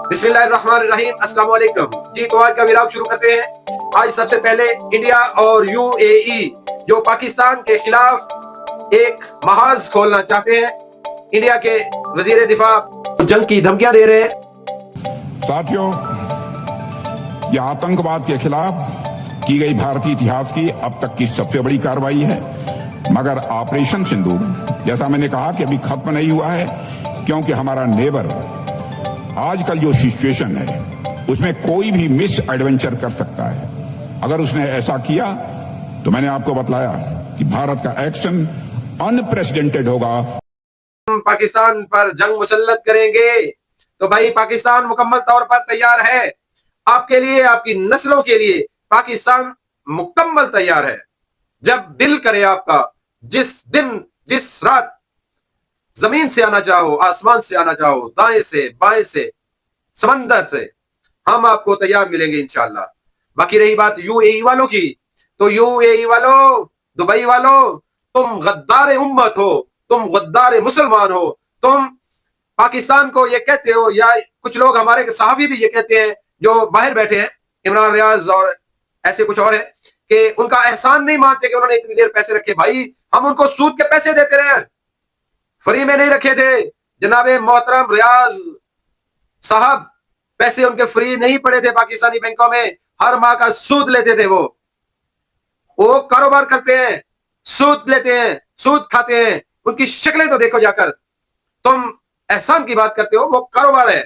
بسم اللہ الرحمن الرحیم، السلام علیکم جی۔ تو آج کا ولاگ شروع کرتے ہیں۔ آج سب سے پہلے انڈیا اور یو اے ای جو پاکستان کے خلاف ایک محاذ کھولنا چاہتے ہیں، انڈیا کے وزیر دفاع جنگ کی دھمکیاں دے رہے ہیں۔ ساتھیوں، یہ آتنکواد کے خلاف کی گئی بھارتی اتہاس کی اب تک کی سب سے بڑی کارروائی ہے، مگر آپریشن سندور جیسا میں نے کہا کہ ابھی ختم نہیں ہوا ہے، کیونکہ ہمارا نیبر آج کل جو سچویشن ہے اس میں کوئی بھی مس ایڈونچر کر سکتا ہے۔ اگر اس نے ایسا کیا تو میں نے آپ کو بتلایا کہ بھارت کا ایکشن انپریسیڈنٹڈ ہوگا۔ ہم پاکستان پر جنگ مسلط کریں گے تو بھائی پاکستان مکمل طور پر تیار ہے۔ آپ کے لیے، آپ کی نسلوں کے لیے پاکستان مکمل تیار ہے۔ جب دل کرے آپ کا، جس دن جس رات زمین سے آنا چاہو، آسمان سے آنا چاہو، دائیں سے بائیں سے سمندر سے، ہم آپ کو تیار ملیں گے انشاءاللہ۔ باقی رہی بات یو اے ای والوں کی، تو یو اے ای والوں، دبئی والوں، تم غدار امت ہو، تم غدار مسلمان ہو، تم پاکستان کو یہ کہتے ہو، یا کچھ لوگ ہمارے صحافی بھی یہ کہتے ہیں جو باہر بیٹھے ہیں، عمران ریاض اور ایسے کچھ اور ہیں، کہ ان کا احسان نہیں مانتے کہ انہوں نے اتنی دیر پیسے رکھے۔ بھائی ہم ان کو سود کے پیسے دیتے رہے ہیں، فری میں نہیں رکھے تھے۔ جناب محترم ریاض صاحب، پیسے ان کے فری نہیں پڑے تھے پاکستانی بینکوں میں، ہر ماہ کا سود لیتے تھے۔ وہ کاروبار کرتے ہیں، سود لیتے ہیں، سود کھاتے ہیں، ان کی شکلیں تو دیکھو جا کر۔ تم احسان کی بات کرتے ہو، وہ کاروبار ہے،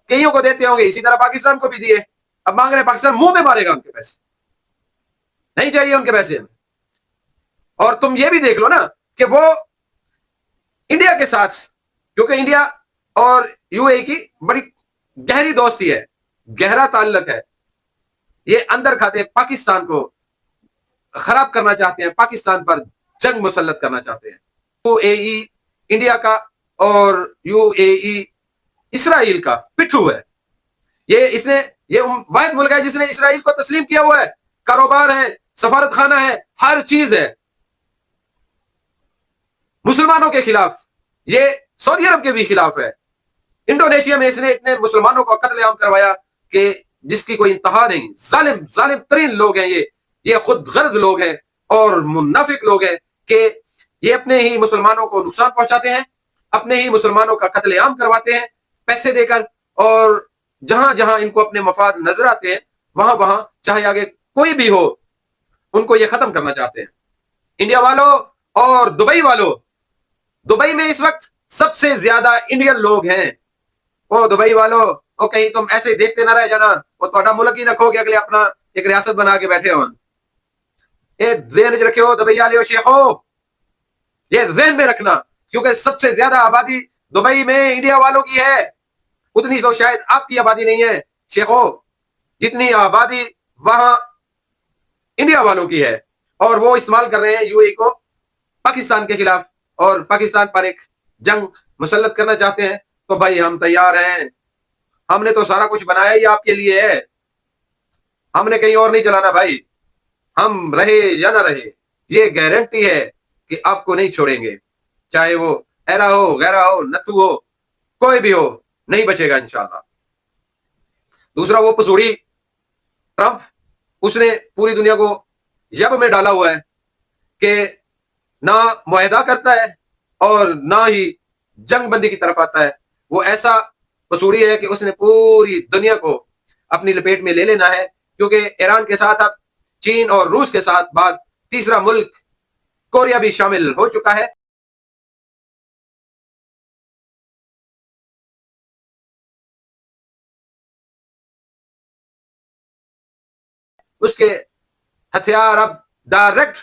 کئیوں کو دیتے ہوں گے، اسی طرح پاکستان کو بھی دیے۔ اب مانگ رہے پاکستان منہ میں مارے گا ان کے پیسے، نہیں چاہیے ان کے پیسے۔ اور تم یہ بھی دیکھ لو نا کہ وہ انڈیا کے ساتھ، کیونکہ انڈیا اور یو اے کی بڑی گہری دوستی ہے، گہرا تعلق ہے، یہ اندر کھاتے پاکستان کو خراب کرنا چاہتے ہیں، پاکستان پر جنگ مسلط کرنا چاہتے ہیں۔ یو اے ای انڈیا کا اور یو اے ای اسرائیل کا پٹھو ہے۔ یہ واحد ملک ہے جس نے اسرائیل کو تسلیم کیا ہوا ہے، کاروبار ہے، سفارت خانہ ہے، ہر چیز ہے مسلمانوں کے خلاف۔ یہ سعودی عرب کے بھی خلاف ہے۔ انڈونیشیا میں اس نے اتنے مسلمانوں کو قتل عام کروایا کہ جس کی کوئی انتہا نہیں۔ ظالم ترین لوگ ہیں یہ خود غرض لوگ ہیں اور منافق لوگ ہیں کہ یہ اپنے ہی مسلمانوں کو نقصان پہنچاتے ہیں، اپنے ہی مسلمانوں کا قتل عام کرواتے ہیں پیسے دے کر، اور جہاں جہاں ان کو اپنے مفاد نظر آتے ہیں وہاں چاہے آگے کوئی بھی ہو، ان کو یہ ختم کرنا چاہتے ہیں۔ انڈیا والوں اور دبئی والوں، دبئی میں اس وقت سب سے زیادہ انڈین لوگ ہیں۔ وہ دبئی والوں، وہ کہیں تم ایسے دیکھتے نہ رہ جانا، وہ تھوڑا ملک ہی نہ کھو کہ اگلے اپنا ایک ریاست بنا کے بیٹھے ہوں۔ یہ ذہن رکھے ہو دبئی والے شیخو، یہ ذہن میں رکھنا، کیونکہ سب سے زیادہ آبادی دبئی میں انڈیا والوں کی ہے، اتنی تو شاید آپ کی آبادی نہیں ہے شیخو، جتنی آبادی وہاں انڈیا والوں کی ہے۔ اور وہ استعمال کر رہے ہیں یو اے کو پاکستان کے خلاف، اور پاکستان پر ایک جنگ مسلط کرنا چاہتے ہیں۔ تو بھائی ہم تیار ہیں، ہم نے تو سارا کچھ بنایا ہی آپ کے لیے ہے، ہم نے کہیں اور نہیں چلانا بھائی۔ ہم رہے یا نہ رہے، یہ گارنٹی ہے کہ آپ کو نہیں چھوڑیں گے، چاہے وہ ایرا ہو، غیرہ ہو، نتو ہو، کوئی بھی ہو، نہیں بچے گا انشاءاللہ۔ دوسرا وہ پسوڑی ٹرمپ، اس نے پوری دنیا کو یب میں ڈالا ہوا ہے کہ نہ معاہدہ کرتا ہے اور نہ ہی جنگ بندی کی طرف آتا ہے۔ وہ ایسا پسوڑی ہے کہ اس نے پوری دنیا کو اپنی لپیٹ میں لے لینا ہے، کیونکہ ایران کے ساتھ اب چین اور روس کے ساتھ بعد تیسرا ملک کوریا بھی شامل ہو چکا ہے۔ اس کے ہتھیار اب ڈائریکٹ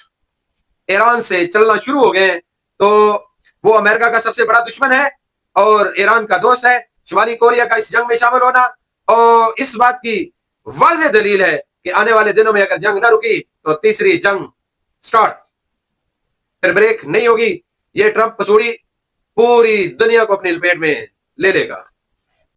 ایران سے چلنا شروع ہو گئے ہیں، تو وہ امریکہ کا سب سے بڑا دشمن ہے اور ایران کا دوست ہے۔ شمالی کوریا کا اس جنگ میں شامل ہونا اور اس بات کی واضح دلیل ہے کہ آنے والے دنوں میں اگر جنگ نہ رکی تو تیسری جنگ سٹارٹ، پھر بریک نہیں ہوگی۔ یہ ٹرمپ پسوڑی پوری دنیا کو اپنی لپیٹ میں لے لے گا۔